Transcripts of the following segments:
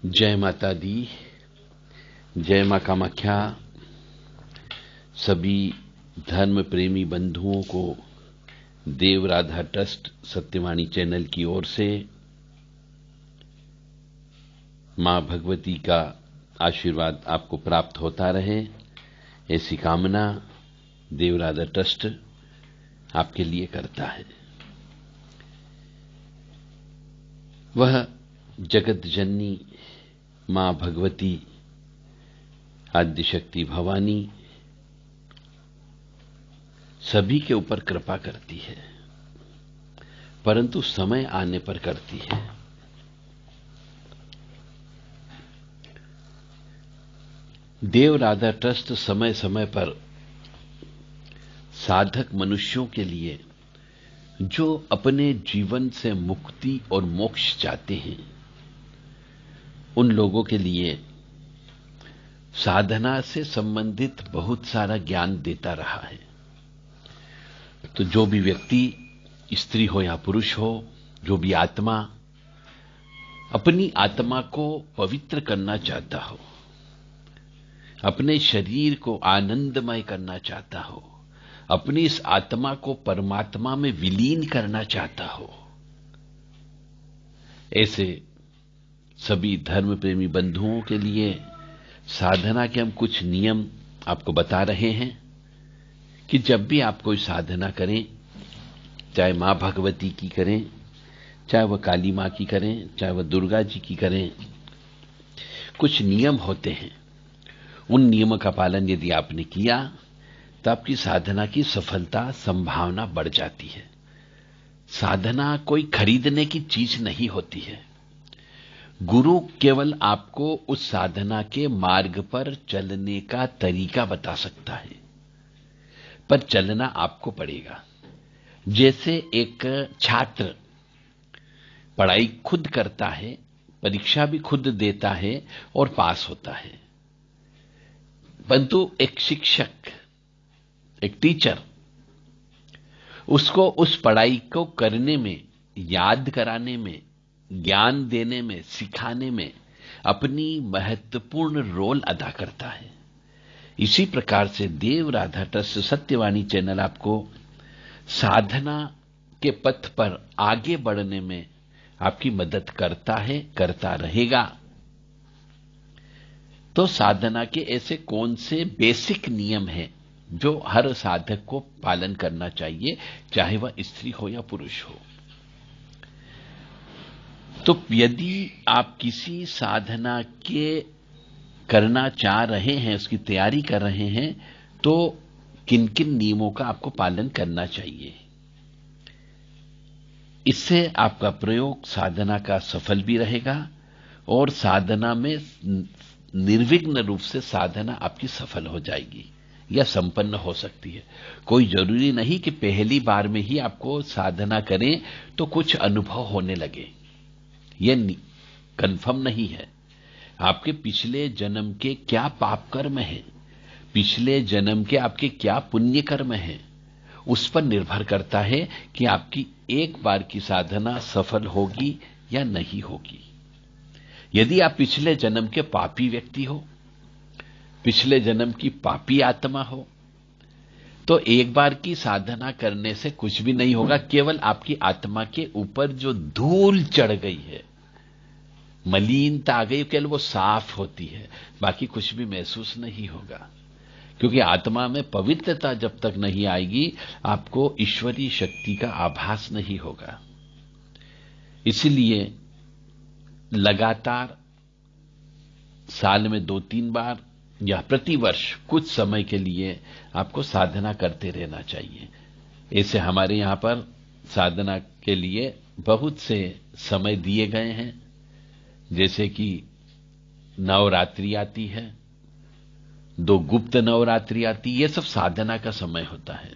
जय माता दी, जय मां कामाख्या। सभी धर्म प्रेमी बंधुओं को देव राधा ट्रस्ट सत्यवाणी चैनल की ओर से मां भगवती का आशीर्वाद आपको प्राप्त होता रहे, ऐसी कामना देव राधा ट्रस्ट आपके लिए करता है। वह जगत जननी मां भगवती आद्यशक्ति भवानी सभी के ऊपर कृपा करती है, परंतु समय आने पर करती है। देव राधा ट्रस्ट समय समय पर साधक मनुष्यों के लिए जो अपने जीवन से मुक्ति और मोक्ष चाहते हैं, उन लोगों के लिए साधना से संबंधित बहुत सारा ज्ञान देता रहा है। तो जो भी व्यक्ति, स्त्री हो या पुरुष हो, जो भी आत्मा अपनी आत्मा को पवित्र करना चाहता हो, अपने शरीर को आनंदमय करना चाहता हो, अपनी इस आत्मा को परमात्मा में विलीन करना चाहता हो, ऐसे सभी धर्म प्रेमी बंधुओं के लिए साधना के हम कुछ नियम आपको बता रहे हैं कि जब भी आप कोई साधना करें, चाहे मां भगवती की करें, चाहे वह काली मां की करें, चाहे वह दुर्गा जी की करें, कुछ नियम होते हैं। उन नियमों का पालन यदि आपने किया तो आपकी साधना की सफलता संभावना बढ़ जाती है। साधना कोई खरीदने की चीज नहीं होती है। गुरु केवल आपको उस साधना के मार्ग पर चलने का तरीका बता सकता है, पर चलना आपको पड़ेगा। जैसे एक छात्र पढ़ाई खुद करता है, परीक्षा भी खुद देता है और पास होता है, परंतु एक शिक्षक, एक टीचर उसको उस पढ़ाई को करने में, याद कराने में, ज्ञान देने में, सिखाने में अपनी महत्वपूर्ण रोल अदा करता है। इसी प्रकार से देव राधा ट्रस्ट सत्यवाणी चैनल आपको साधना के पथ पर आगे बढ़ने में आपकी मदद करता है, करता रहेगा। तो साधना के ऐसे कौन से बेसिक नियम हैं जो हर साधक को पालन करना चाहिए, चाहे वह स्त्री हो या पुरुष हो। तो यदि आप किसी साधना के करना चाह रहे हैं, उसकी तैयारी कर रहे हैं, तो किन किन नियमों का आपको पालन करना चाहिए। इससे आपका प्रयोग साधना का सफल भी रहेगा और साधना में निर्विघ्न रूप से साधना आपकी सफल हो जाएगी या संपन्न हो सकती है। कोई जरूरी नहीं कि पहली बार में ही आपको साधना करें तो कुछ अनुभव होने लगे, यह कंफर्म नहीं है। आपके पिछले जन्म के क्या पाप कर्म हैं, पिछले जन्म के आपके क्या पुण्य कर्म हैं, उस पर निर्भर करता है कि आपकी एक बार की साधना सफल होगी या नहीं होगी। यदि आप पिछले जन्म के पापी व्यक्ति हो, पिछले जन्म की पापी आत्मा हो, तो एक बार की साधना करने से कुछ भी नहीं होगा। केवल आपकी आत्मा के ऊपर जो धूल चढ़ गई है, मलिनता आ गई, केवल वो साफ होती है, बाकी कुछ भी महसूस नहीं होगा। क्योंकि आत्मा में पवित्रता जब तक नहीं आएगी, आपको ईश्वरीय शक्ति का आभास नहीं होगा। इसलिए लगातार साल में 2-3 बार या प्रतिवर्ष कुछ समय के लिए आपको साधना करते रहना चाहिए। ऐसे हमारे यहां पर साधना के लिए बहुत से समय दिए गए हैं। जैसे कि नवरात्रि आती है, 2 गुप्त नवरात्रि आती है, ये सब साधना का समय होता है।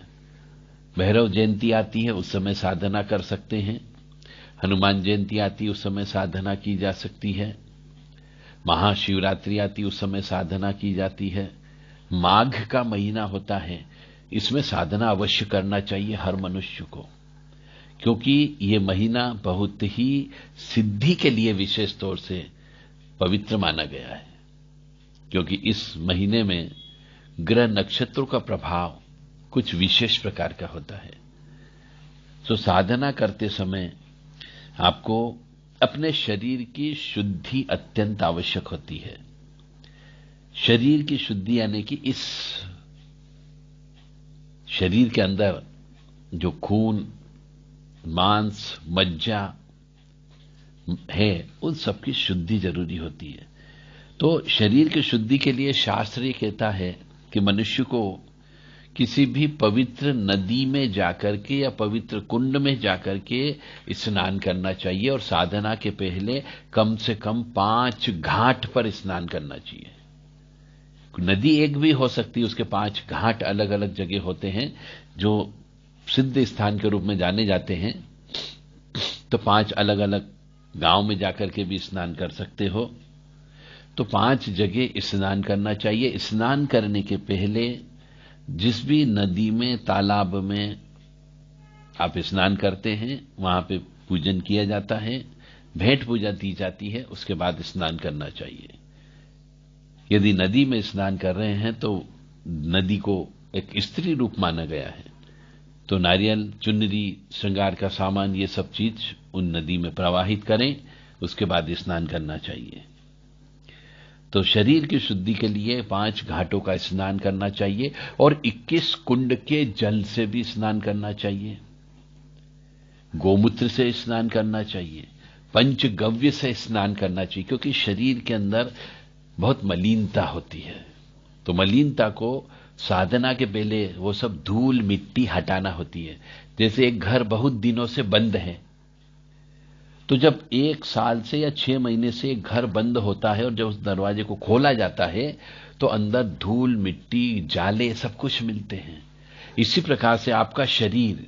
भैरव जयंती आती है, उस समय साधना कर सकते हैं। हनुमान जयंती आती है, उस समय साधना की जा सकती है। महाशिवरात्रि आती है, उस समय साधना की जाती है। माघ का महीना होता है, इसमें साधना अवश्य करना चाहिए हर मनुष्य को, क्योंकि ये महीना बहुत ही सिद्धि के लिए विशेष तौर से पवित्र माना गया है, क्योंकि इस महीने में ग्रह नक्षत्रों का प्रभाव कुछ विशेष प्रकार का होता है। तो साधना करते समय आपको अपने शरीर की शुद्धि अत्यंत आवश्यक होती है। शरीर की शुद्धि यानी कि इस शरीर के अंदर जो खून, मांस, मज्जा है, उन सबकी शुद्धि जरूरी होती है। तो शरीर की शुद्धि के लिए शास्त्र ये कहता है कि मनुष्य को किसी भी पवित्र नदी में जाकर के या पवित्र कुंड में जाकर के स्नान करना चाहिए, और साधना के पहले कम से कम 5 घाट पर स्नान करना चाहिए। नदी एक भी हो सकती है, उसके 5 घाट अलग अलग जगह होते हैं जो सिद्ध स्थान के रूप में जाने जाते हैं। तो 5 अलग अलग गांव में जाकर के भी स्नान कर सकते हो। तो 5 जगह स्नान करना चाहिए। स्नान करने के पहले जिस भी नदी में, तालाब में आप स्नान करते हैं, वहां पे पूजन किया जाता है, भेंट पूजा दी जाती है, उसके बाद स्नान करना चाहिए। यदि नदी में स्नान कर रहे हैं तो नदी को एक स्त्री रूप माना गया है, तो नारियल, चुनरी, श्रृंगार का सामान, ये सब चीज उन नदी में प्रवाहित करें, उसके बाद स्नान करना चाहिए। तो शरीर की शुद्धि के लिए 5 घाटों का स्नान करना चाहिए, और 21 कुंड के जल से भी स्नान करना चाहिए। गोमूत्र से स्नान करना चाहिए, पंचगव्य से स्नान करना चाहिए, क्योंकि शरीर के अंदर बहुत मलिनता होती है। तो मलिनता को साधना के पहले वो सब धूल मिट्टी हटाना होती है। जैसे एक घर बहुत दिनों से बंद है, तो जब 1 साल से या 6 महीने से एक घर बंद होता है और जब उस दरवाजे को खोला जाता है तो अंदर धूल, मिट्टी, जाले सब कुछ मिलते हैं। इसी प्रकार से आपका शरीर,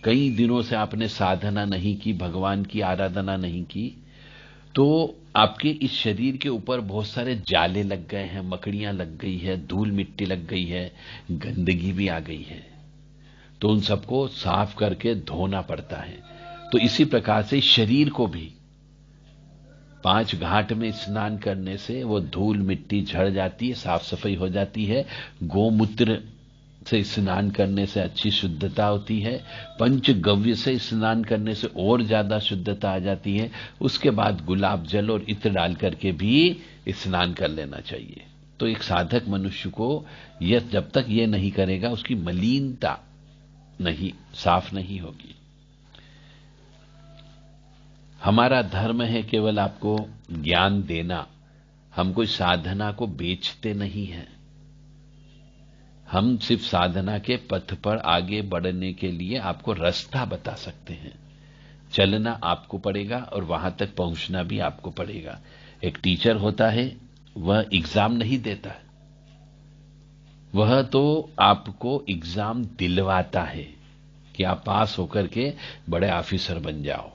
कई दिनों से आपने साधना नहीं की, भगवान की आराधना नहीं की, तो आपके इस शरीर के ऊपर बहुत सारे जाले लग गए हैं, मकड़ियां लग गई है, धूल मिट्टी लग गई है, गंदगी भी आ गई है। तो उन सबको साफ करके धोना पड़ता है। तो इसी प्रकार से शरीर को भी 5 घाट में स्नान करने से वो धूल मिट्टी झड़ जाती है, साफ सफाई हो जाती है। गोमूत्र से स्नान करने से अच्छी शुद्धता होती है। पंचगव्य से स्नान करने से और ज्यादा शुद्धता आ जाती है। उसके बाद गुलाब जल और इत्र डाल करके भी स्नान कर लेना चाहिए। तो एक साधक मनुष्य को यह जब तक ये नहीं करेगा, उसकी मलिनता नहीं साफ नहीं होगी। हमारा धर्म है केवल आपको ज्ञान देना, हम कोई साधना को बेचते नहीं हैं। हम सिर्फ साधना के पथ पर आगे बढ़ने के लिए आपको रास्ता बता सकते हैं। चलना आपको पड़ेगा और वहां तक पहुंचना भी आपको पड़ेगा। एक टीचर होता है, वह एग्जाम नहीं देता है, वह तो आपको एग्जाम दिलवाता है कि आप पास होकर के बड़े ऑफिसर बन जाओ।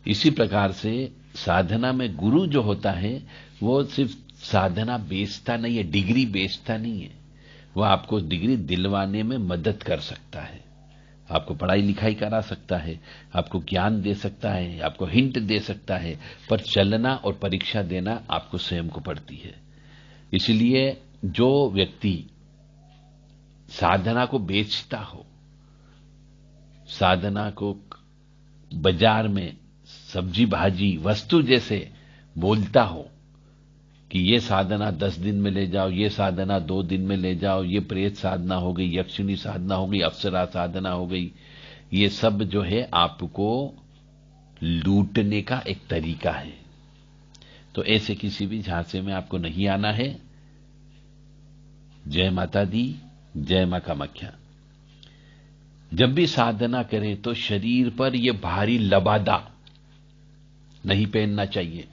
इसी प्रकार से साधना में गुरु जो होता है वो सिर्फ साधना बेचता नहीं है, डिग्री बेचता नहीं है। वह आपको डिग्री दिलवाने में मदद कर सकता है, आपको पढ़ाई लिखाई करा सकता है, आपको ज्ञान दे सकता है, आपको हिंट दे सकता है, पर चलना और परीक्षा देना आपको स्वयं को पड़ती है। इसलिए जो व्यक्ति साधना को बेचता हो, साधना को बाजार में सब्जी भाजी वस्तु जैसे बोलता हो कि ये साधना 10 दिन में ले जाओ, ये साधना 2 दिन में ले जाओ, ये प्रेत साधना हो गई, यक्षिणी साधना हो गई, अप्सरा साधना हो गई, ये सब जो है आपको लूटने का एक तरीका है। तो ऐसे किसी भी झांसे में आपको नहीं आना है। जय माता दी, जय मां कामाख्या। जब भी साधना करें तो शरीर पर यह भारी लबादा नहीं पहनना चाहिए।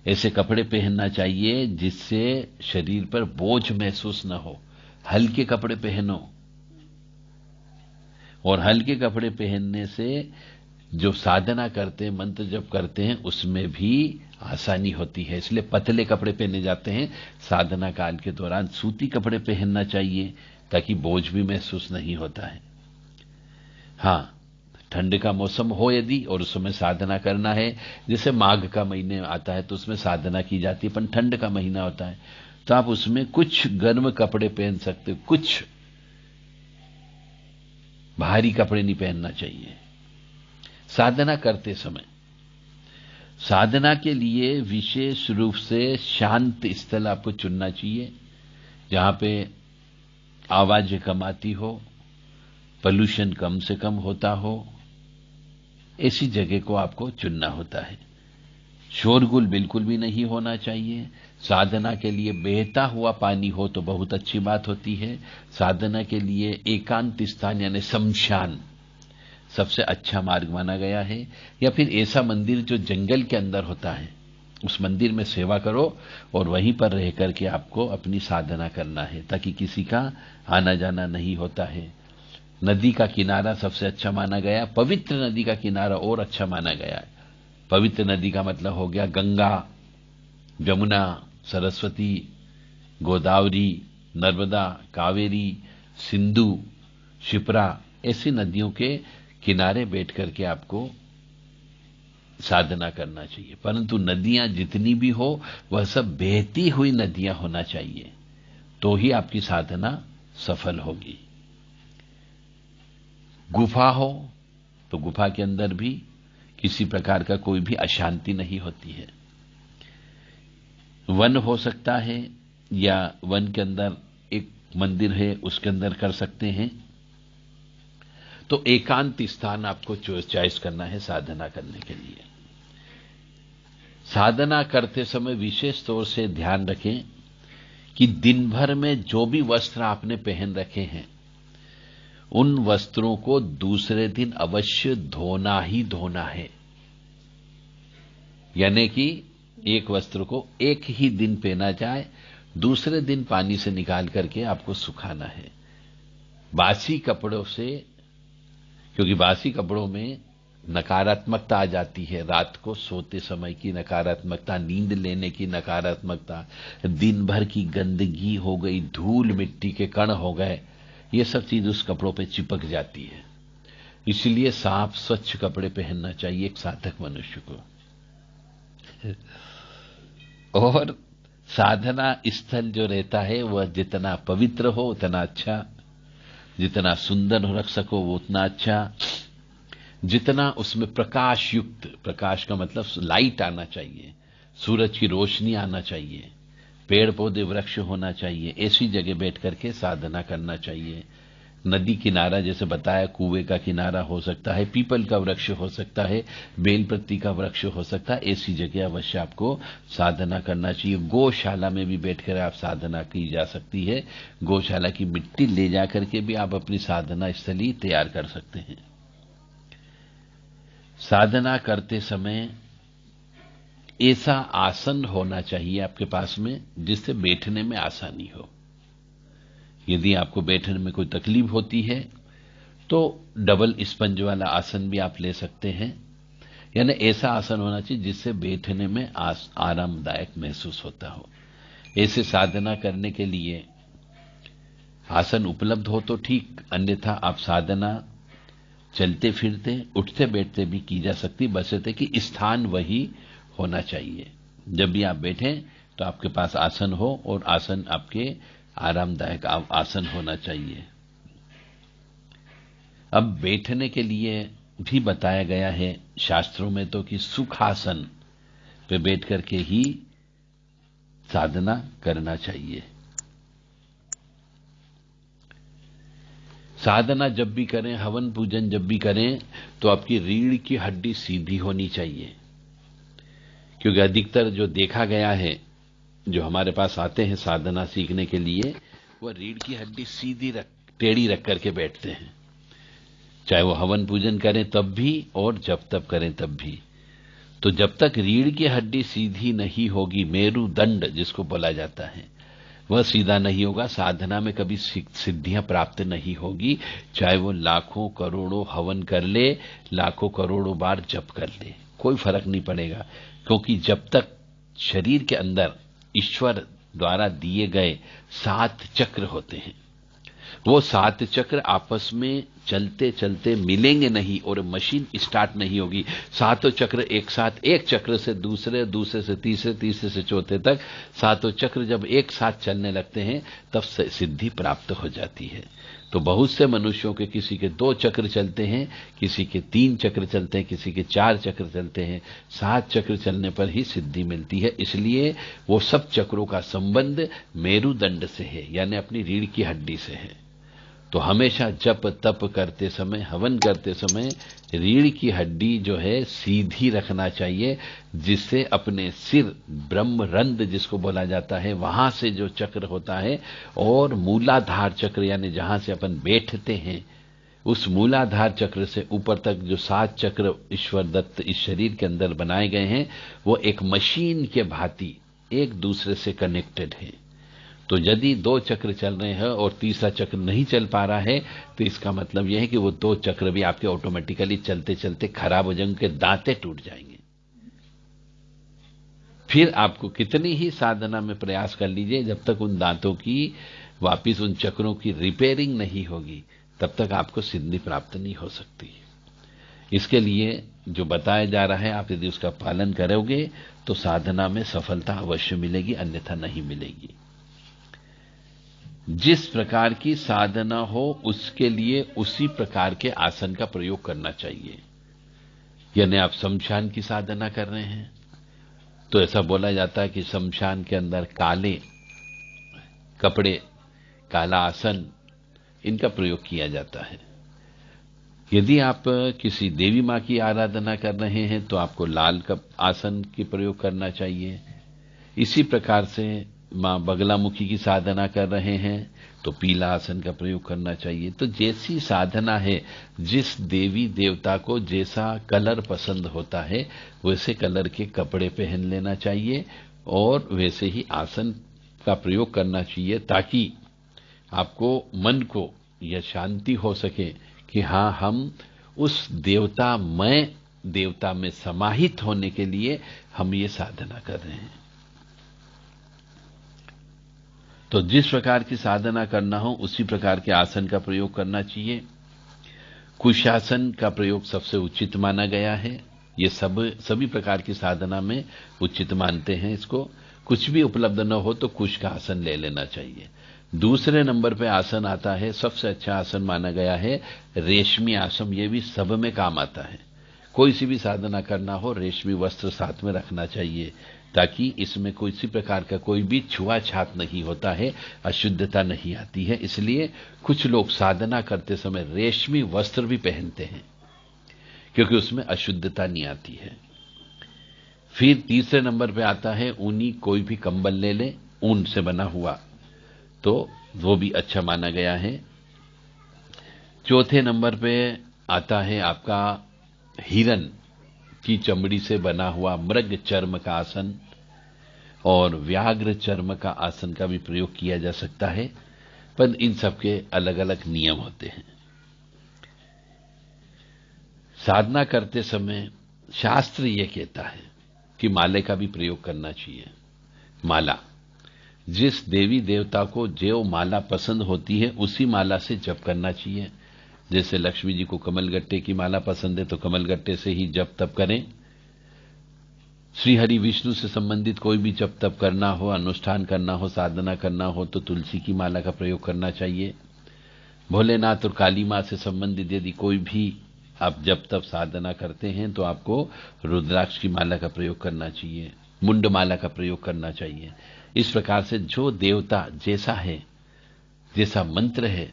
ऐसे कपड़े पहनना चाहिए जिससे शरीर पर बोझ महसूस न हो। हल्के कपड़े पहनो, और हल्के कपड़े पहनने से जो साधना करते हैं, मंत्र जप करते हैं, उसमें भी आसानी होती है। इसलिए पतले कपड़े पहने जाते हैं। साधना काल के दौरान सूती कपड़े पहनना चाहिए ताकि बोझ भी महसूस नहीं होता है। हां, ठंड का मौसम हो यदि और उस समय साधना करना है, जैसे माघ का महीने आता है तो उसमें साधना की जाती है, पर ठंड का महीना होता है तो आप उसमें कुछ गर्म कपड़े पहन सकते हो, कुछ भारी कपड़े नहीं पहनना चाहिए। साधना करते समय साधना के लिए विशेष रूप से शांत स्थल आपको चुनना चाहिए, जहां पे आवाज कम आती हो, पोल्यूशन कम से कम होता हो, ऐसी जगह को आपको चुनना होता है। शोरगुल बिल्कुल भी नहीं होना चाहिए। साधना के लिए बहता हुआ पानी हो तो बहुत अच्छी बात होती है। साधना के लिए एकांत स्थान यानी शमशान सबसे अच्छा मार्ग माना गया है, या फिर ऐसा मंदिर जो जंगल के अंदर होता है, उस मंदिर में सेवा करो और वहीं पर रह करके आपको अपनी साधना करना है, ताकि किसी का आना जाना नहीं होता है। नदी का किनारा सबसे अच्छा माना गया, पवित्र नदी का किनारा और अच्छा माना गया है। पवित्र नदी का मतलब हो गया गंगा, जमुना, सरस्वती, गोदावरी, नर्मदा, कावेरी, सिंधु, शिप्रा, ऐसी नदियों के किनारे बैठ करके आपको साधना करना चाहिए। परंतु नदियां जितनी भी हो वह सब बहती हुई नदियां होना चाहिए, तो ही आपकी साधना सफल होगी। गुफा हो तो गुफा के अंदर भी किसी प्रकार का कोई भी अशांति नहीं होती है। वन हो सकता है, या वन के अंदर एक मंदिर है उसके अंदर कर सकते हैं। तो एकांत स्थान आपको चॉइस करना है साधना करने के लिए। साधना करते समय विशेष तौर से ध्यान रखें कि दिन भर में जो भी वस्त्र आपने पहन रखे हैं उन वस्त्रों को दूसरे दिन अवश्य धोना ही धोना है। यानी कि एक वस्त्र को एक ही दिन पहना जाए, दूसरे दिन पानी से निकाल करके आपको सुखाना है। बासी कपड़ों से, क्योंकि बासी कपड़ों में नकारात्मकता आ जाती है, रात को सोते समय की नकारात्मकता, नींद लेने की नकारात्मकता, दिन भर की गंदगी हो गई, धूल मिट्टी के कण हो गए, ये सब चीज उस कपड़ों पे चिपक जाती है। इसलिए साफ स्वच्छ कपड़े पहनना चाहिए एक साधक मनुष्य को। और साधना स्थल जो रहता है वह जितना पवित्र हो उतना अच्छा, जितना सुंदर रख सको वो उतना अच्छा, जितना उसमें प्रकाश युक्त, प्रकाश का मतलब लाइट आना चाहिए, सूरज की रोशनी आना चाहिए, पेड़ पौधे वृक्ष होना चाहिए, ऐसी जगह बैठ करके साधना करना चाहिए। नदी किनारा जैसे बताया, कुएं का किनारा हो सकता है, पीपल का वृक्ष हो सकता है, बेलपत्ती का वृक्ष हो सकता है, ऐसी जगह अवश्य आपको साधना करना चाहिए। गौशाला में भी बैठकर आप साधना की जा सकती है। गौशाला की मिट्टी ले जाकर के भी आप अपनी साधना स्थली तैयार कर सकते हैं। साधना करते समय ऐसा आसन होना चाहिए आपके पास में जिससे बैठने में आसानी हो। यदि आपको बैठने में कोई तकलीफ होती है तो डबल स्पंज वाला आसन भी आप ले सकते हैं। यानी ऐसा आसन होना चाहिए जिससे बैठने में आरामदायक महसूस होता हो। ऐसे साधना करने के लिए आसन उपलब्ध हो तो ठीक, अन्यथा आप साधना चलते फिरते उठते बैठते भी की जा सकती, बशर्ते कि स्थान वही होना चाहिए। जब भी आप बैठें तो आपके पास आसन हो और आसन आपके आरामदायक आसन होना चाहिए। अब बैठने के लिए भी बताया गया है शास्त्रों में तो कि सुखासन पे बैठ करके ही साधना करना चाहिए। साधना जब भी करें, हवन पूजन जब भी करें तो आपकी रीढ़ की हड्डी सीधी होनी चाहिए, क्योंकि अधिकतर जो देखा गया है, जो हमारे पास आते हैं साधना सीखने के लिए, वह रीढ़ की हड्डी सीधी टेढ़ी रख करके बैठते हैं, चाहे वो हवन पूजन करें तब भी और जब तब करें तब भी। तो जब तक रीढ़ की हड्डी सीधी नहीं होगी, मेरुदंड जिसको बोला जाता है, वह सीधा नहीं होगा, साधना में कभी सिद्धियां प्राप्त नहीं होगी, चाहे वो लाखों करोड़ों हवन कर ले, लाखों करोड़ों बार जप कर ले, कोई फर्क नहीं पड़ेगा। क्योंकि जब तक शरीर के अंदर ईश्वर द्वारा दिए गए 7 चक्र होते हैं, वो 7 चक्र आपस में चलते चलते मिलेंगे नहीं और मशीन स्टार्ट नहीं होगी। 7 चक्र एक साथ, एक चक्र से दूसरे, दूसरे से तीसरे, तीसरे से चौथे तक 7 चक्र जब एक साथ चलने लगते हैं तब सिद्धि प्राप्त हो जाती है। तो बहुत से मनुष्यों के किसी के 2 चक्र चलते हैं, किसी के 3 चक्र चलते हैं, किसी के 4 चक्र चलते हैं। 7 चक्र चलने पर ही सिद्धि मिलती है। इसलिए वो सब चक्रों का संबंध मेरुदंड से है, यानी अपनी रीढ़ की हड्डी से है। तो हमेशा जप तप करते समय, हवन करते समय रीढ़ की हड्डी जो है सीधी रखना चाहिए, जिससे अपने सिर, ब्रह्मरंध्र जिसको बोला जाता है, वहां से जो चक्र होता है और मूलाधार चक्र यानी जहां से अपन बैठते हैं, उस मूलाधार चक्र से ऊपर तक जो 7 चक्र ईश्वर दत्त इस शरीर के अंदर बनाए गए हैं, वो एक मशीन के भांति एक दूसरे से कनेक्टेड है। तो यदि 2 चक्र चल रहे हैं और तीसरा चक्र नहीं चल पा रहा है, तो इसका मतलब यह है कि वो 2 चक्र भी आपके ऑटोमेटिकली चलते चलते खराब हो जाएंगे, उनके दांते टूट जाएंगे। फिर आपको कितनी ही साधना में प्रयास कर लीजिए, जब तक उन दांतों की वापिस, उन चक्रों की रिपेयरिंग नहीं होगी, तब तक आपको सिद्धि प्राप्त नहीं हो सकती। इसके लिए जो बताया जा रहा है, आप यदि उसका पालन करोगे तो साधना में सफलता अवश्य मिलेगी, अन्यथा नहीं मिलेगी। जिस प्रकार की साधना हो उसके लिए उसी प्रकार के आसन का प्रयोग करना चाहिए। यानी आप शमशान की साधना कर रहे हैं तो ऐसा बोला जाता है कि शमशान के अंदर काले कपड़े, काला आसन, इनका प्रयोग किया जाता है। यदि आप किसी देवी मां की आराधना कर रहे हैं तो आपको लाल आसन की प्रयोग करना चाहिए। इसी प्रकार से मां बगलामुखी की साधना कर रहे हैं तो पीला आसन का प्रयोग करना चाहिए। तो जैसी साधना है, जिस देवी देवता को जैसा कलर पसंद होता है वैसे कलर के कपड़े पहन लेना चाहिए और वैसे ही आसन का प्रयोग करना चाहिए, ताकि आपको मन को यह शांति हो सके कि हां, हम उस देवता में समाहित होने के लिए हम ये साधना कर रहे हैं। तो जिस प्रकार की साधना करना हो उसी प्रकार के आसन का प्रयोग करना चाहिए। कुशासन का प्रयोग सबसे उचित माना गया है। ये सभी प्रकार की साधना में उचित मानते हैं इसको। कुछ भी उपलब्ध न हो तो कुश का आसन ले लेना चाहिए। दूसरे नंबर पे आसन आता है, सबसे अच्छा आसन माना गया है रेशमी आसन। ये भी सब में काम आता है। कोई सी भी साधना करना हो, रेशमी वस्त्र साथ में रखना चाहिए, ताकि इसमें किसी प्रकार का कोई भी छुआछात नहीं होता है, अशुद्धता नहीं आती है। इसलिए कुछ लोग साधना करते समय रेशमी वस्त्र भी पहनते हैं, क्योंकि उसमें अशुद्धता नहीं आती है। फिर तीसरे नंबर पे आता है ऊनी कोई भी कंबल ले ले, ऊन से बना हुआ, तो वो भी अच्छा माना गया है। चौथे नंबर पे आता है आपका हिरन की चमड़ी से बना हुआ मृग चर्म का आसन, और व्याघ्र चर्म का आसन का भी प्रयोग किया जा सकता है, पर इन सब के अलग अलग नियम होते हैं। साधना करते समय शास्त्र यह कहता है कि माले का भी प्रयोग करना चाहिए। माला, जिस देवी देवता को जो माला पसंद होती है उसी माला से जप करना चाहिए। जैसे लक्ष्मी जी को कमलगट्टे की माला पसंद है तो कमलगट्टे से ही जप तप करें। श्री हरि विष्णु से संबंधित कोई भी जप तप करना हो, अनुष्ठान करना हो, साधना करना हो तो तुलसी की माला का प्रयोग करना चाहिए। भोलेनाथ और काली मां से संबंधित यदि कोई भी आप जप तप साधना करते हैं तो आपको रुद्राक्ष की माला का प्रयोग करना चाहिए, मुंड माला का प्रयोग करना चाहिए। इस प्रकार से जो देवता जैसा है, जैसा मंत्र है,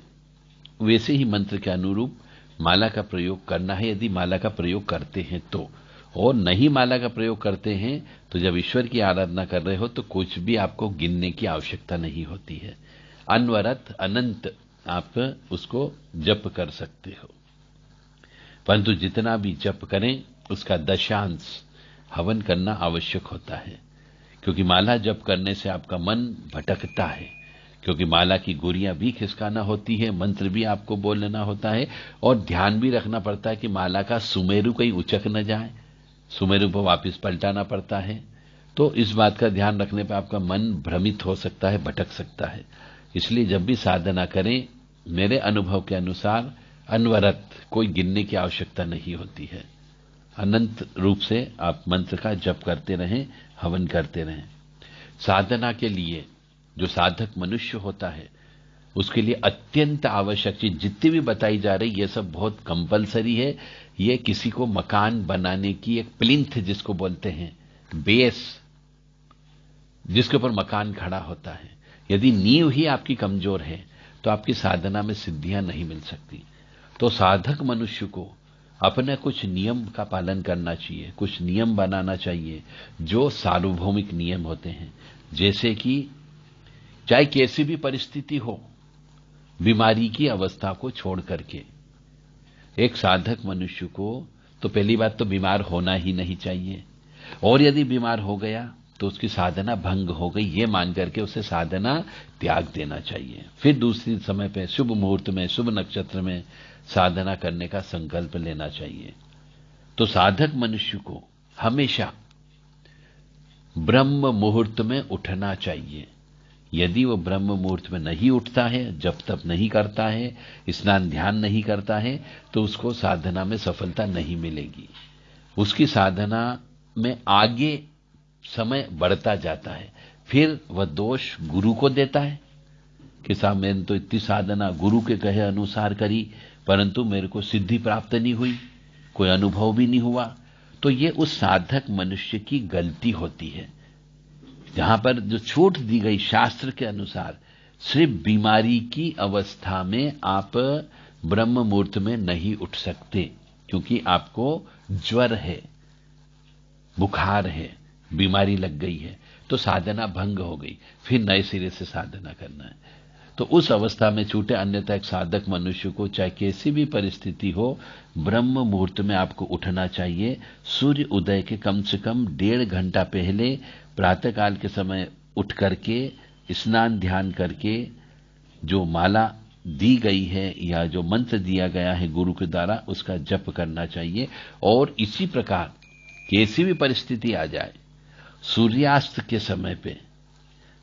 वैसे ही मंत्र के अनुरूप माला का प्रयोग करना है, यदि माला का प्रयोग करते हैं तो। और नहीं माला का प्रयोग करते हैं तो जब ईश्वर की आराधना कर रहे हो तो कुछ भी आपको गिनने की आवश्यकता नहीं होती है। अनवरत अनंत आप उसको जप कर सकते हो, परंतु जितना भी जप करें उसका दशांश हवन करना आवश्यक होता है, क्योंकि माला जप करने से आपका मन भटकता है, क्योंकि माला की गोरियां भी खिसकाना होती है, मंत्र भी आपको बोलना होता है, और ध्यान भी रखना पड़ता है कि माला का सुमेरु कहीं उचक न जाए, सुमेरु पर वापस पलटाना पड़ता है। तो इस बात का ध्यान रखने पर आपका मन भ्रमित हो सकता है, भटक सकता है। इसलिए जब भी साधना करें मेरे अनुभव के अनुसार अनवरत कोई गिनने की आवश्यकता नहीं होती है। अनंत रूप से आप मंत्र का जप करते रहें, हवन करते रहें। साधना के लिए जो साधक मनुष्य होता है उसके लिए अत्यंत आवश्यक चीज जितनी भी बताई जा रही ये सब बहुत कंपलसरी है। ये किसी को मकान बनाने की एक प्लिंथ जिसको बोलते हैं, बेस जिसके ऊपर मकान खड़ा होता है। यदि नींव ही आपकी कमजोर है तो आपकी साधना में सिद्धियां नहीं मिल सकती। तो साधक मनुष्य को अपने कुछ नियम का पालन करना चाहिए, कुछ नियम बनाना चाहिए जो सार्वभौमिक नियम होते हैं। जैसे कि चाहे कैसी भी परिस्थिति हो, बीमारी की अवस्था को छोड़ करके एक साधक मनुष्य को तो पहली बात तो बीमार होना ही नहीं चाहिए, और यदि बीमार हो गया तो उसकी साधना भंग हो गई ये मान करके उसे साधना त्याग देना चाहिए। फिर दूसरी समय पे शुभ मुहूर्त में, शुभ नक्षत्र में साधना करने का संकल्प लेना चाहिए। तो साधक मनुष्य को हमेशा ब्रह्म मुहूर्त में उठना चाहिए। यदि वो ब्रह्म मुहूर्त में नहीं उठता है, जब तप नहीं करता है, स्नान ध्यान नहीं करता है, तो उसको साधना में सफलता नहीं मिलेगी। उसकी साधना में आगे समय बढ़ता जाता है। फिर वह दोष गुरु को देता है कि साहब मैंने तो इतनी साधना गुरु के कहे अनुसार करी, परंतु मेरे को सिद्धि प्राप्त नहीं हुई, कोई अनुभव भी नहीं हुआ। तो ये उस साधक मनुष्य की गलती होती है। जहां पर जो छूट दी गई शास्त्र के अनुसार, सिर्फ बीमारी की अवस्था में आप ब्रह्म मुहूर्त में नहीं उठ सकते, क्योंकि आपको ज्वर है, बुखार है, बीमारी लग गई है, तो साधना भंग हो गई। फिर नए सिरे से साधना करना है। तो उस अवस्था में छूटे। अन्यथा एक साधक मनुष्य को चाहे कैसी भी परिस्थिति हो, ब्रह्म मुहूर्त में आपको उठना चाहिए। सूर्य उदय के कम से कम 1.5 घंटा पहले प्रातःकाल के समय उठ करके स्नान ध्यान करके जो माला दी गई है या जो मंत्र दिया गया है गुरु के द्वारा, उसका जप करना चाहिए। और इसी प्रकार कैसी भी परिस्थिति आ जाए, सूर्यास्त के समय पे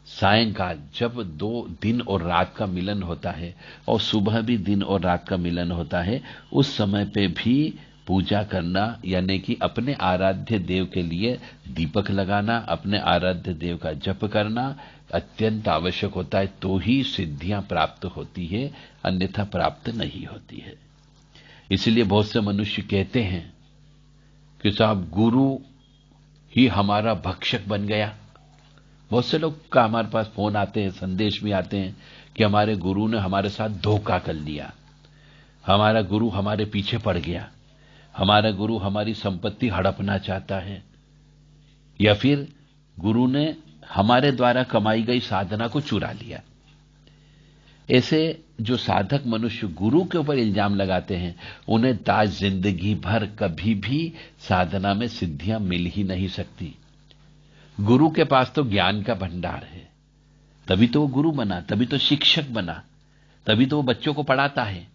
सायंकाल जब 2 दिन और रात का मिलन होता है और सुबह भी दिन और रात का मिलन होता है, उस समय पे भी पूजा करना, यानी कि अपने आराध्य देव के लिए दीपक लगाना, अपने आराध्य देव का जप करना अत्यंत आवश्यक होता है। तो ही सिद्धियां प्राप्त होती है, अन्यथा प्राप्त नहीं होती है। इसलिए बहुत से मनुष्य कहते हैं कि साहब गुरु ही हमारा भक्षक बन गया। बहुत से लोग का हमारे पास फोन आते हैं, संदेश भी आते हैं कि हमारे गुरु ने हमारे साथ धोखा कर लिया, हमारा गुरु हमारे पीछे पड़ गया, हमारा गुरु हमारी संपत्ति हड़पना चाहता है, या फिर गुरु ने हमारे द्वारा कमाई गई साधना को चुरा लिया। ऐसे जो साधक मनुष्य गुरु के ऊपर इल्जाम लगाते हैं, उन्हें ताज जिंदगी भर कभी भी साधना में सिद्धियां मिल ही नहीं सकती। गुरु के पास तो ज्ञान का भंडार है, तभी तो वो गुरु बना, तभी तो शिक्षक बना, तभी तो वो बच्चों को पढ़ाता है।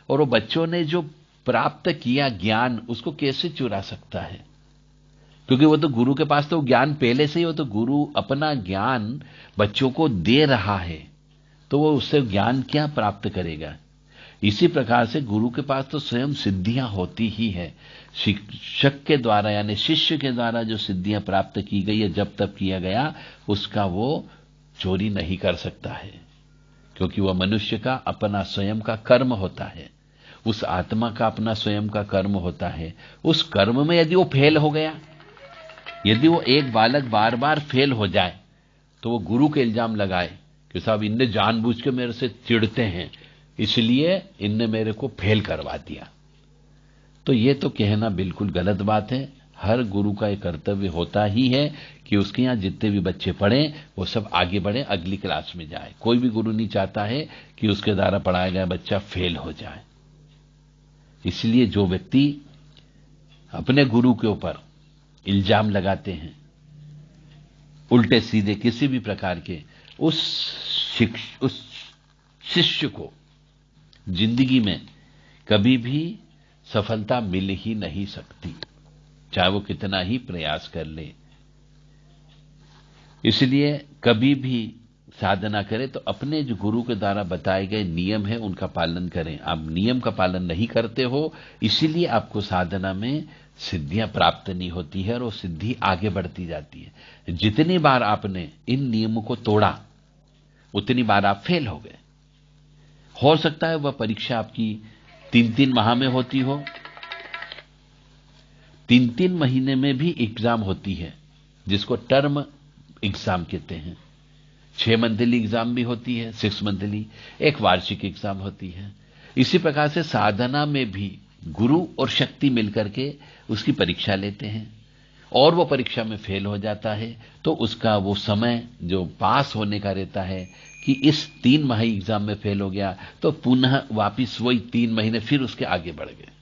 और वो बच्चों ने जो प्राप्त किया ज्ञान, उसको कैसे चुरा सकता है? क्योंकि वो तो गुरु के पास तो ज्ञान पहले से ही, वो तो गुरु अपना ज्ञान बच्चों को दे रहा है, तो वो उससे ज्ञान क्या प्राप्त करेगा? इसी प्रकार से गुरु के पास तो स्वयं सिद्धियां होती ही है। शिक्षक के द्वारा यानी शिष्य के द्वारा जो सिद्धियां प्राप्त की गई है, जब तब किया गया, उसका वो चोरी नहीं कर सकता है, क्योंकि वह मनुष्य का अपना स्वयं का कर्म होता है, उस आत्मा का अपना स्वयं का कर्म होता है। उस कर्म में यदि वो फेल हो गया, यदि वो एक बालक बार बार फेल हो जाए, तो वो गुरु के इल्जाम लगाए कि साहब इनने जानबूझ के मेरे से चिढ़ते हैं, इसलिए इनने मेरे को फेल करवा दिया। तो ये तो कहना बिल्कुल गलत बात है। हर गुरु का एक कर्तव्य होता ही है कि उसके यहां जितने भी बच्चे पढ़ें वो सब आगे बढ़े, अगली क्लास में जाए। कोई भी गुरु नहीं चाहता है कि उसके द्वारा पढ़ाया गया बच्चा फेल हो जाए। इसलिए जो व्यक्ति अपने गुरु के ऊपर इल्जाम लगाते हैं उल्टे सीधे किसी भी प्रकार के, उस शिष्य को जिंदगी में कभी भी सफलता मिल ही नहीं सकती, चाहे वो कितना ही प्रयास कर ले। इसलिए कभी भी साधना करें तो अपने जो गुरु के द्वारा बताए गए नियम है उनका पालन करें। आप नियम का पालन नहीं करते हो, इसीलिए आपको साधना में सिद्धियां प्राप्त नहीं होती है और वो सिद्धि आगे बढ़ती जाती है। जितनी बार आपने इन नियमों को तोड़ा उतनी बार आप फेल हो गए। हो सकता है वह परीक्षा आपकी 3-3 माह में होती हो, 3-3 महीने में भी एग्जाम होती है जिसको टर्म एग्जाम कहते हैं। 6 मंथली एग्जाम भी होती है, 6 मंथली, एक वार्षिक एग्जाम होती है। इसी प्रकार से साधना में भी गुरु और शक्ति मिलकर के उसकी परीक्षा लेते हैं और वो परीक्षा में फेल हो जाता है तो उसका वो समय जो पास होने का रहता है कि इस 3 माह एग्जाम में फेल हो गया तो पुनः वापिस वही 3 महीने फिर उसके आगे बढ़ गए।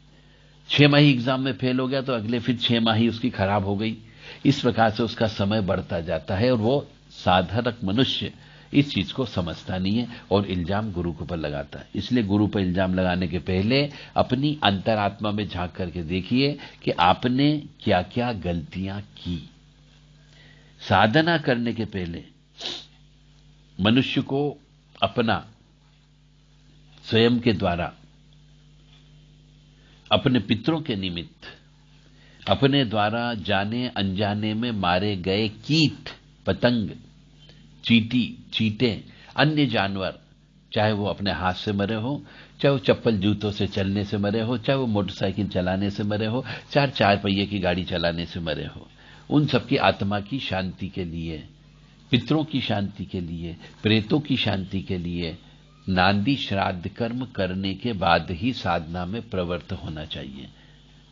6 माही एग्जाम में फेल हो गया तो अगले फिर 6 माही उसकी खराब हो गई। इस प्रकार से उसका समय बढ़ता जाता है और वो साधारण मनुष्य इस चीज को समझता नहीं है और इल्जाम गुरु के ऊपर लगाता है। इसलिए गुरु पर इल्जाम लगाने के पहले अपनी अंतरात्मा में झांक करके देखिए कि आपने क्या क्या गलतियां की। साधना करने के पहले मनुष्य को अपना स्वयं के द्वारा अपने पितरों के निमित्त अपने द्वारा जाने अनजाने में मारे गए कीट पतंग चींटी चींटे अन्य जानवर, चाहे वो अपने हाथ से मरे हो, चाहे वो चप्पल जूतों से चलने से मरे हो, चाहे वो मोटरसाइकिल चलाने से मरे हो, चाहे 4 पहिए की गाड़ी चलाने से मरे हो, उन सबकी आत्मा की शांति के लिए, पितरों की शांति के लिए, प्रेतों की शांति के लिए नांदी श्राद्ध कर्म करने के बाद ही साधना में प्रवृत्त होना चाहिए।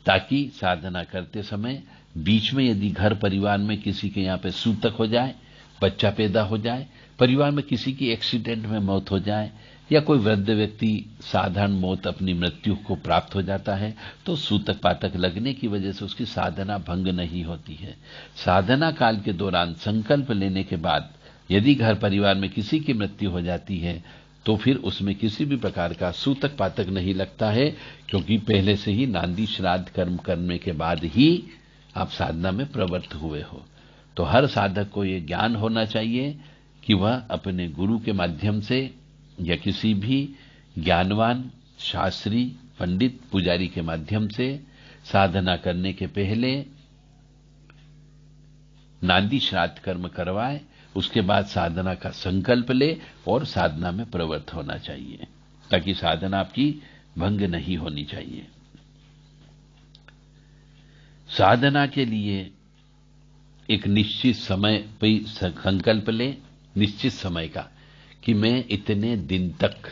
ताकि साधना करते समय बीच में यदि घर परिवार में किसी के यहां पे सूतक हो जाए, बच्चा पैदा हो जाए, परिवार में किसी की एक्सीडेंट में मौत हो जाए या कोई वृद्ध व्यक्ति साधारण मौत अपनी मृत्यु को प्राप्त हो जाता है तो सूतक पातक लगने की वजह से उसकी साधना भंग नहीं होती है। साधना काल के दौरान संकल्प लेने के बाद यदि घर परिवार में किसी की मृत्यु हो जाती है तो फिर उसमें किसी भी प्रकार का सूतक पातक नहीं लगता है, क्योंकि पहले से ही नांदी श्राद्ध कर्म करने के बाद ही आप साधना में प्रवृत्त हुए हो। तो हर साधक को यह ज्ञान होना चाहिए कि वह अपने गुरु के माध्यम से या किसी भी ज्ञानवान शास्त्री पंडित पुजारी के माध्यम से साधना करने के पहले नांदी श्राद्ध कर्म करवाए, उसके बाद साधना का संकल्प ले और साधना में प्रवृत्त होना चाहिए, ताकि साधना आपकी भंग नहीं होनी चाहिए। साधना के लिए एक निश्चित समय पे संकल्प ले, निश्चित समय का, कि मैं इतने दिन तक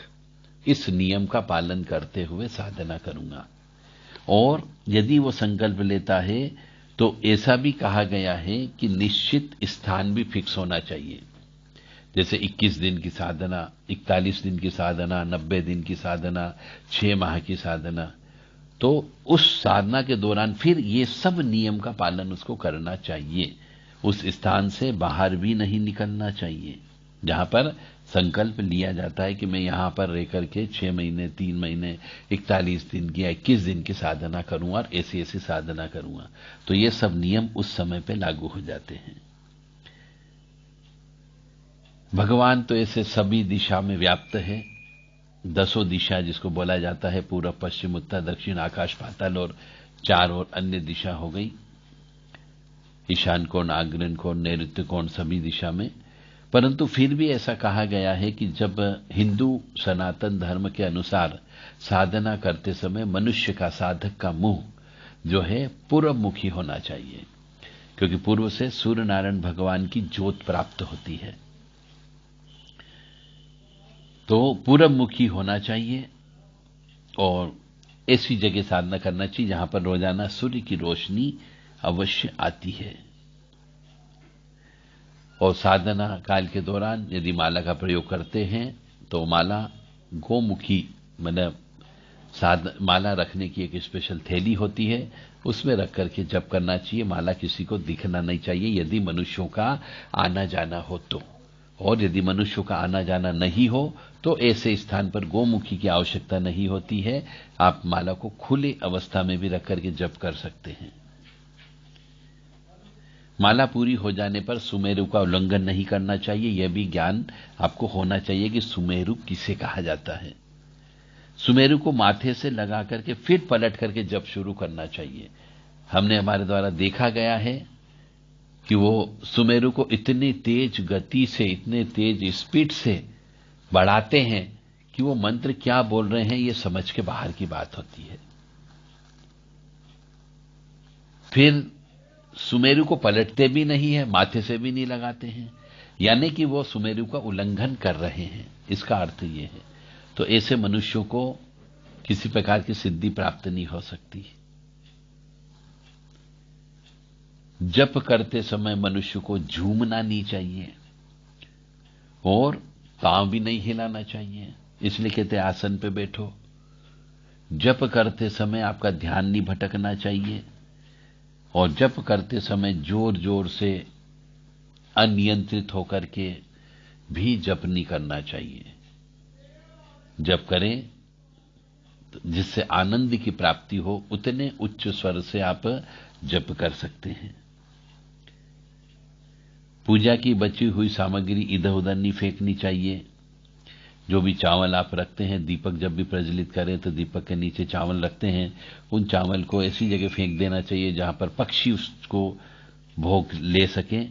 इस नियम का पालन करते हुए साधना करूंगा। और यदि वो संकल्प लेता है तो ऐसा भी कहा गया है कि निश्चित स्थान भी फिक्स होना चाहिए। जैसे 21 दिन की साधना, 41 दिन की साधना, 90 दिन की साधना, 6 माह की साधना, तो उस साधना के दौरान फिर ये सब नियम का पालन उसको करना चाहिए। उस स्थान से बाहर भी नहीं निकलना चाहिए जहां पर संकल्प लिया जाता है कि मैं यहां पर रह करके 6 महीने, 3 महीने, 41 दिन की या 21 दिन की साधना करूंगा और ऐसी ऐसी साधना करूंगा। तो ये सब नियम उस समय पे लागू हो जाते हैं। भगवान तो ऐसे सभी दिशा में व्याप्त है, 10 दिशा जिसको बोला जाता है, पूर्व पश्चिम उत्तर दक्षिण आकाश पाताल और 4 और अन्य दिशा हो गई, ईशान कोण, आग्नेय कोण, नैऋत्य कोण, सभी दिशा में। परंतु फिर भी ऐसा कहा गया है कि जब हिंदू सनातन धर्म के अनुसार साधना करते समय मनुष्य का, साधक का मुंह जो है पूर्वमुखी होना चाहिए, क्योंकि पूर्व से सूर्य नारायण भगवान की ज्योत प्राप्त होती है। तो पूर्वमुखी होना चाहिए और ऐसी जगह साधना करना चाहिए जहां पर रोजाना सूर्य की रोशनी अवश्य आती है। और साधना काल के दौरान यदि माला का प्रयोग करते हैं तो माला गोमुखी, मतलब माला रखने की एक स्पेशल थैली होती है, उसमें रख करके जप करना चाहिए। माला किसी को दिखना नहीं चाहिए यदि मनुष्यों का आना जाना हो तो। और यदि मनुष्यों का आना जाना नहीं हो तो ऐसे स्थान पर गोमुखी की आवश्यकता नहीं होती है, आप माला को खुले अवस्था में भी रख करके जप कर सकते हैं। माला पूरी हो जाने पर सुमेरु का उल्लंघन नहीं करना चाहिए। यह भी ज्ञान आपको होना चाहिए कि सुमेरु किसे कहा जाता है। सुमेरु को माथे से लगा करके फिर पलट करके जप शुरू करना चाहिए। हमने हमारे द्वारा देखा गया है कि वो सुमेरु को इतनी तेज गति से, इतने तेज स्पीड से बढ़ाते हैं कि वो मंत्र क्या बोल रहे हैं ये समझ के बाहर की बात होती है। फिर सुमेरु को पलटते भी नहीं है, माथे से भी नहीं लगाते हैं, यानी कि वो सुमेरु का उल्लंघन कर रहे हैं, इसका अर्थ ये है। तो ऐसे मनुष्यों को किसी प्रकार की सिद्धि प्राप्त नहीं हो सकती। जप करते समय मनुष्य को झूमना नहीं चाहिए और पांव भी नहीं हिलाना चाहिए, इसलिए कहते हैं आसन पे बैठो। जप करते समय आपका ध्यान नहीं भटकना चाहिए और जप करते समय जोर जोर से अनियंत्रित होकर के भी जप नहीं करना चाहिए। जप करें तो जिससे आनंद की प्राप्ति हो, उतने उच्च स्वर से आप जप कर सकते हैं। पूजा की बची हुई सामग्री इधर उधर नहीं फेंकनी चाहिए। जो भी चावल आप रखते हैं, दीपक जब भी प्रज्वलित करें तो दीपक के नीचे चावल रखते हैं, उन चावल को ऐसी जगह फेंक देना चाहिए जहां पर पक्षी उसको भोग ले सके।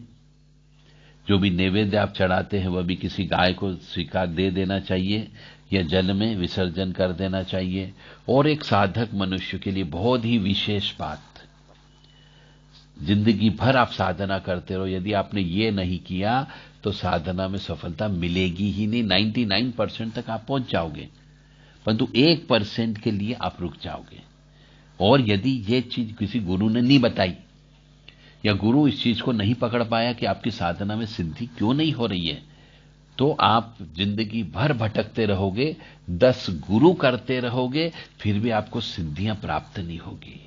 जो भी नैवेद्य आप चढ़ाते हैं वह भी किसी गाय को स्वीकार दे देना चाहिए या जल में विसर्जन कर देना चाहिए। और एक साधक मनुष्य के लिए बहुत ही विशेष बात, जिंदगी भर आप साधना करते रहो, यदि आपने ये नहीं किया तो साधना में सफलता मिलेगी ही नहीं। 99% तक आप पहुंच जाओगे, परंतु 1% के लिए आप रुक जाओगे। और यदि ये चीज किसी गुरु ने नहीं बताई या गुरु इस चीज को नहीं पकड़ पाया कि आपकी साधना में सिद्धि क्यों नहीं हो रही है, तो आप जिंदगी भर भटकते रहोगे, 10 गुरु करते रहोगे, फिर भी आपको सिद्धियां प्राप्त नहीं होगी।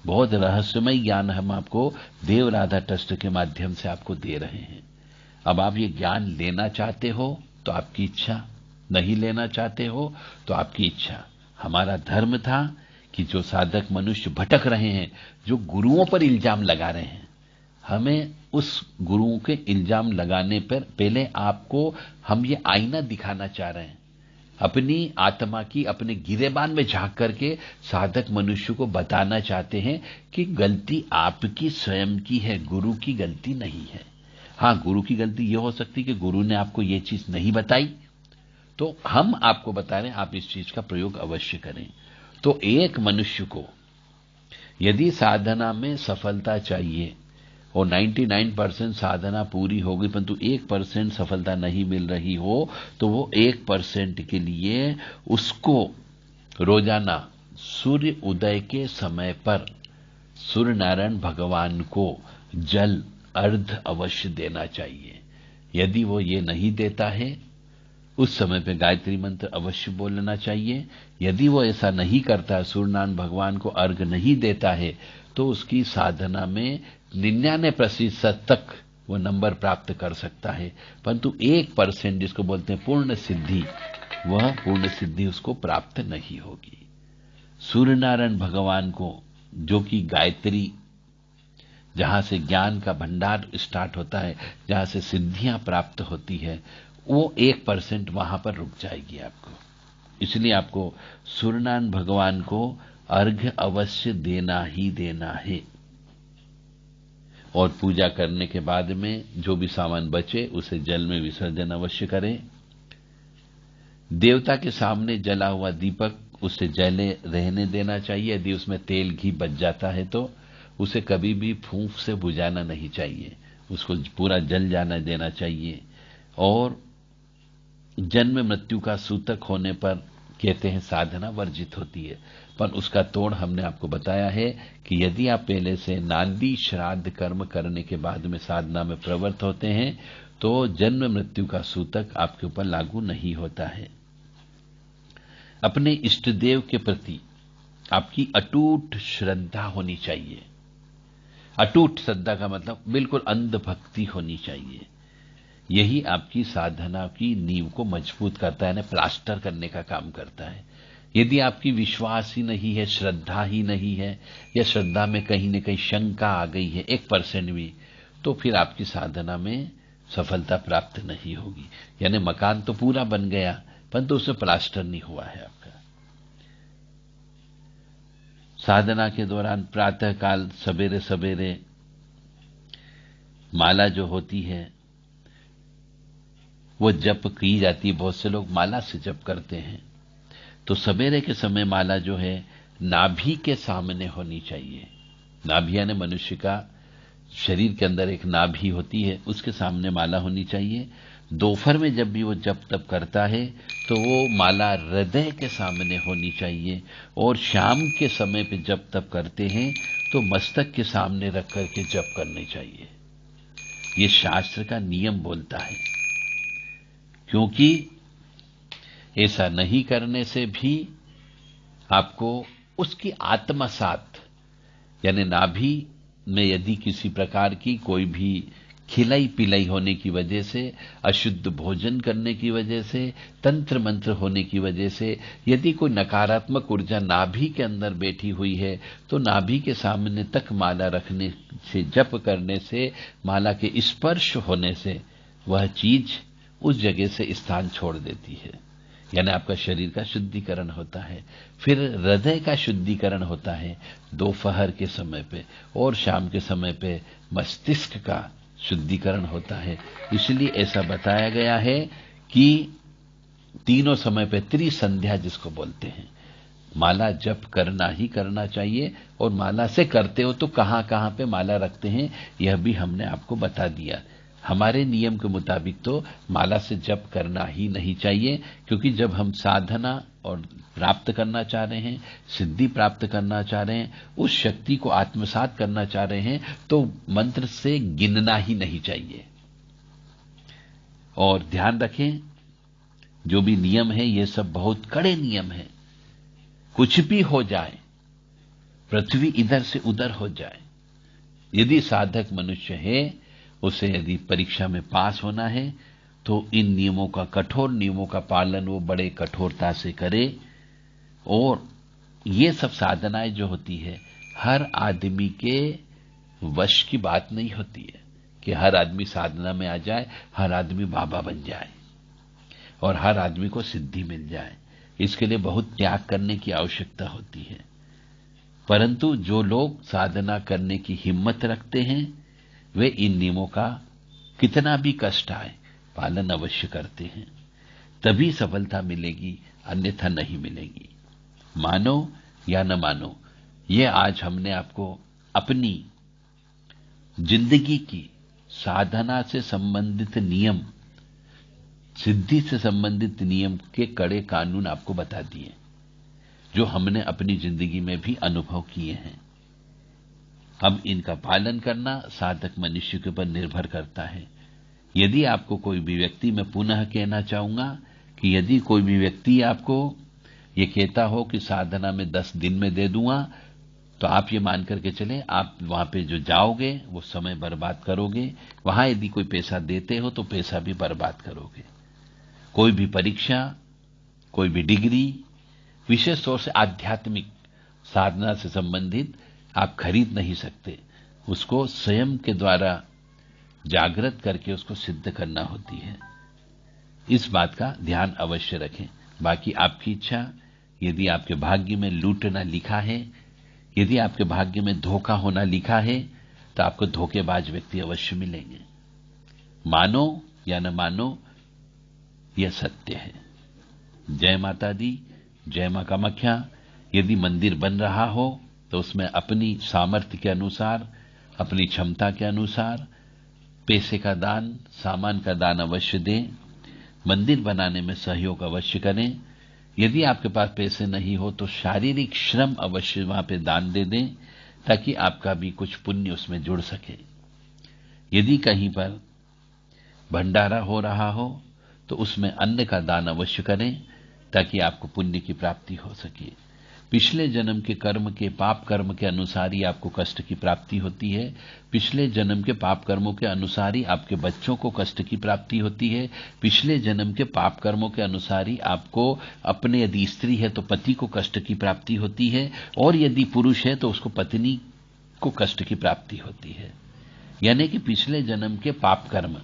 बहुत रहस्यमय ज्ञान हम आपको देव राधा ट्रस्ट के माध्यम से आपको दे रहे हैं। अब आप ये ज्ञान लेना चाहते हो तो आपकी इच्छा, नहीं लेना चाहते हो तो आपकी इच्छा। हमारा धर्म था कि जो साधक मनुष्य भटक रहे हैं, जो गुरुओं पर इल्जाम लगा रहे हैं, हमें उस गुरुओं के इल्जाम लगाने पर पहले आपको हम ये आईना दिखाना चाह रहे हैं। अपनी आत्मा की अपने गिरेबान में झांक करके साधक मनुष्य को बताना चाहते हैं कि गलती आपकी स्वयं की है, गुरु की गलती नहीं है। हां, गुरु की गलती यह हो सकती है कि गुरु ने आपको यह चीज नहीं बताई, तो हम आपको बता रहे हैं आप इस चीज का प्रयोग अवश्य करें। तो एक मनुष्य को यदि साधना में सफलता चाहिए और 99% साधना पूरी हो गई परंतु 1% सफलता नहीं मिल रही हो, तो वो 1% के लिए उसको रोजाना सूर्य उदय के समय पर सूर्य नारायण भगवान को जल अर्घ अवश्य देना चाहिए। यदि वो ये नहीं देता है, उस समय पे गायत्री मंत्र अवश्य बोलना चाहिए। यदि वो ऐसा नहीं करता, सूर्यनारायण भगवान को अर्घ नहीं देता है, तो उसकी साधना में 99% तक वो नंबर प्राप्त कर सकता है, परंतु 1% जिसको बोलते हैं पूर्ण सिद्धि, वह पूर्ण सिद्धि उसको प्राप्त नहीं होगी। सूर्यनारायण भगवान को, जो कि गायत्री, जहां से ज्ञान का भंडार स्टार्ट होता है, जहां से सिद्धियां प्राप्त होती है, वो 1% वहां पर रुक जाएगी आपको। इसलिए आपको सूर्यनारायण भगवान को अर्घ्य अवश्य देना ही देना है। और पूजा करने के बाद में जो भी सामान बचे उसे जल में विसर्जन अवश्य करें। देवता के सामने जला हुआ दीपक उसे जले रहने देना चाहिए। यदि उसमें तेल घी बच जाता है तो उसे कभी भी फूंक से बुझाना नहीं चाहिए, उसको पूरा जल जाना देना चाहिए। और जन्म मृत्यु का सूतक होने पर कहते हैं साधना वर्जित होती है, पर उसका तोड़ हमने आपको बताया है कि यदि आप पहले से नांदी श्राद्ध कर्म करने के बाद में साधना में प्रवृत्त होते हैं तो जन्म मृत्यु का सूतक आपके ऊपर लागू नहीं होता है। अपने इष्ट देव के प्रति आपकी अटूट श्रद्धा होनी चाहिए। अटूट श्रद्धा का मतलब बिल्कुल अंध भक्ति होनी चाहिए। यही आपकी साधना की नींव को मजबूत करता है, प्लास्टर करने का काम करता है। यदि आपकी विश्वास ही नहीं है, श्रद्धा ही नहीं है, या श्रद्धा में कहीं न कहीं शंका आ गई है 1% भी, तो फिर आपकी साधना में सफलता प्राप्त नहीं होगी। यानी मकान तो पूरा बन गया परंतु उसमें प्लास्टर नहीं हुआ है आपका। साधना के दौरान प्रातः काल सवेरे सवेरे माला जो होती है वो जप की जाती है। बहुत से लोग माला से जप करते हैं, तो सवेरे के समय माला जो है नाभि के सामने होनी चाहिए। नाभि यानी मनुष्य का शरीर के अंदर एक नाभि होती है, उसके सामने माला होनी चाहिए। दोपहर में जब भी वो जप तप करता है तो वो माला हृदय के सामने होनी चाहिए, और शाम के समय पे जप तप करते हैं तो मस्तक के सामने रख करके जप करनी चाहिए। ये शास्त्र का नियम बोलता है, क्योंकि ऐसा नहीं करने से भी आपको उसकी आत्मसात यानी नाभि में यदि किसी प्रकार की कोई भी खिलाई पिलाई होने की वजह से, अशुद्ध भोजन करने की वजह से, तंत्र मंत्र होने की वजह से यदि कोई नकारात्मक ऊर्जा नाभि के अंदर बैठी हुई है तो नाभि के सामने तक माला रखने से, जप करने से, माला के स्पर्श होने से वह चीज उस जगह से स्थान छोड़ देती है। यानी आपका शरीर का शुद्धिकरण होता है। फिर हृदय का शुद्धिकरण होता है दोपहर के समय पे, और शाम के समय पे मस्तिष्क का शुद्धिकरण होता है। इसलिए ऐसा बताया गया है कि तीनों समय पे त्रिसंध्या जिसको बोलते हैं, माला जप करना ही करना चाहिए। और माला से करते हो तो कहां कहां पे माला रखते हैं यह भी हमने आपको बता दिया। हमारे नियम के मुताबिक तो माला से जप करना ही नहीं चाहिए, क्योंकि जब हम साधना और प्राप्त करना चाह रहे हैं, सिद्धि प्राप्त करना चाह रहे हैं, उस शक्ति को आत्मसात करना चाह रहे हैं, तो मंत्र से गिनना ही नहीं चाहिए। और ध्यान रखें, जो भी नियम है ये सब बहुत कड़े नियम हैं। कुछ भी हो जाए, पृथ्वी इधर से उधर हो जाए, यदि साधक मनुष्य है, उसे यदि परीक्षा में पास होना है तो इन नियमों का, कठोर नियमों का पालन वो बड़े कठोरता से करे। और ये सब साधनाएं जो होती है हर आदमी के वश की बात नहीं होती है कि हर आदमी साधना में आ जाए, हर आदमी बाबा बन जाए और हर आदमी को सिद्धि मिल जाए। इसके लिए बहुत त्याग करने की आवश्यकता होती है। परंतु जो लोग साधना करने की हिम्मत रखते हैं वे इन नियमों का कितना भी कष्ट आए पालन अवश्य करते हैं, तभी सफलता मिलेगी, अन्यथा नहीं मिलेगी। मानो या न मानो, ये आज हमने आपको अपनी जिंदगी की साधना से संबंधित नियम, सिद्धि से संबंधित नियम के कड़े कानून आपको बता दिए, जो हमने अपनी जिंदगी में भी अनुभव किए हैं। अब इनका पालन करना साधक मनुष्य के ऊपर निर्भर करता है। यदि आपको कोई भी व्यक्ति, मैं पुनः कहना चाहूंगा कि यदि कोई भी व्यक्ति आपको ये कहता हो कि साधना में 10 दिन में दे दूंगा, तो आप ये मान करके चलें आप वहां पे जो जाओगे वो समय बर्बाद करोगे। वहां यदि कोई पैसा देते हो तो पैसा भी बर्बाद करोगे। कोई भी परीक्षा, कोई भी डिग्री, विशेष तौर से आध्यात्मिक साधना से संबंधित आप खरीद नहीं सकते। उसको स्वयं के द्वारा जागृत करके उसको सिद्ध करना होती है। इस बात का ध्यान अवश्य रखें। बाकी आपकी इच्छा, यदि आपके भाग्य में लूटना लिखा है, यदि आपके भाग्य में धोखा होना लिखा है, तो आपको धोखेबाज व्यक्ति अवश्य मिलेंगे। मानो या न मानो, यह सत्य है। जय माता दी, जय मां कामाख्या। यदि मंदिर बन रहा हो तो उसमें अपनी सामर्थ्य के अनुसार, अपनी क्षमता के अनुसार पैसे का दान, सामान का दान अवश्य दें। मंदिर बनाने में सहयोग अवश्य करें। यदि आपके पास पैसे नहीं हो तो शारीरिक श्रम अवश्य वहां पे दान दे दें, ताकि आपका भी कुछ पुण्य उसमें जुड़ सके। यदि कहीं पर भंडारा हो रहा हो तो उसमें अन्न का दान अवश्य करें, ताकि आपको पुण्य की प्राप्ति हो सके। पिछले जन्म के कर्म के, पाप कर्म के अनुसार ही आपको कष्ट की प्राप्ति होती है। पिछले जन्म के पाप कर्मों के अनुसार ही आपके बच्चों को कष्ट की प्राप्ति होती है। पिछले जन्म के पाप कर्मों के अनुसार ही आपको अपने, यदि स्त्री है तो पति को कष्ट की प्राप्ति होती है, और यदि पुरुष है तो उसको पत्नी को कष्ट की प्राप्ति होती है। यानी कि पिछले जन्म के पाप कर्म,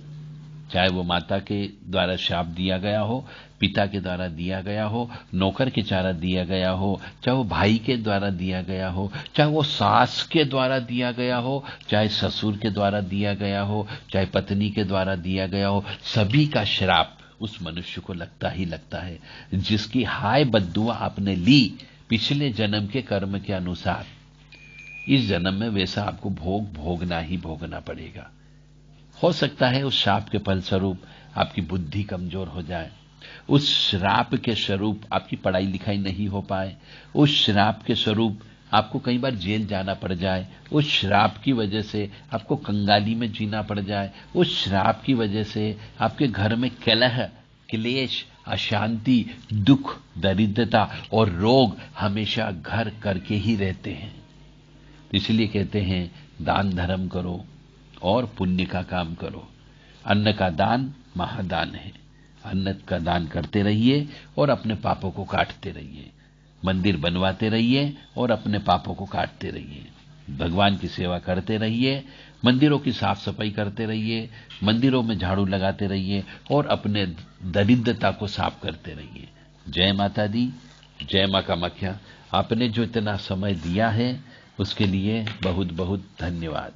चाहे वो माता के द्वारा शाप दिया गया हो, पिता के द्वारा दिया गया हो, नौकर के द्वारा दिया गया हो, चाहे वो भाई के द्वारा दिया गया हो, चाहे वो सास के द्वारा दिया गया हो, चाहे ससुर के द्वारा दिया गया हो, चाहे पत्नी के द्वारा दिया गया हो, सभी का श्राप उस मनुष्य को लगता ही लगता है। जिसकी हाय बद्दुआ आपने ली पिछले जन्म के कर्म के अनुसार, इस जन्म में वैसा आपको भोगना ही भोगना पड़ेगा। हो सकता है उस श्राप के फलस्वरूप आपकी बुद्धि कमजोर हो जाए, उस श्राप के स्वरूप आपकी पढ़ाई लिखाई नहीं हो पाए, उस श्राप के स्वरूप आपको कई बार जेल जाना पड़ जाए, उस श्राप की वजह से आपको कंगाली में जीना पड़ जाए, उस श्राप की वजह से आपके घर में कलह, क्लेश, अशांति, दुख, दरिद्रता और रोग हमेशा घर करके ही रहते हैं। इसलिए कहते हैं दान धर्म करो और पुण्य का काम करो। अन्न का दान महादान है। अन्न का दान करते रहिए और अपने पापों को काटते रहिए। मंदिर बनवाते रहिए और अपने पापों को काटते रहिए। भगवान की सेवा करते रहिए, मंदिरों की साफ सफाई करते रहिए, मंदिरों में झाड़ू लगाते रहिए और अपने दरिद्रता को साफ करते रहिए। जय माता दी, जय मां कामाख्या। आपने जो इतना समय दिया है उसके लिए बहुत बहुत धन्यवाद।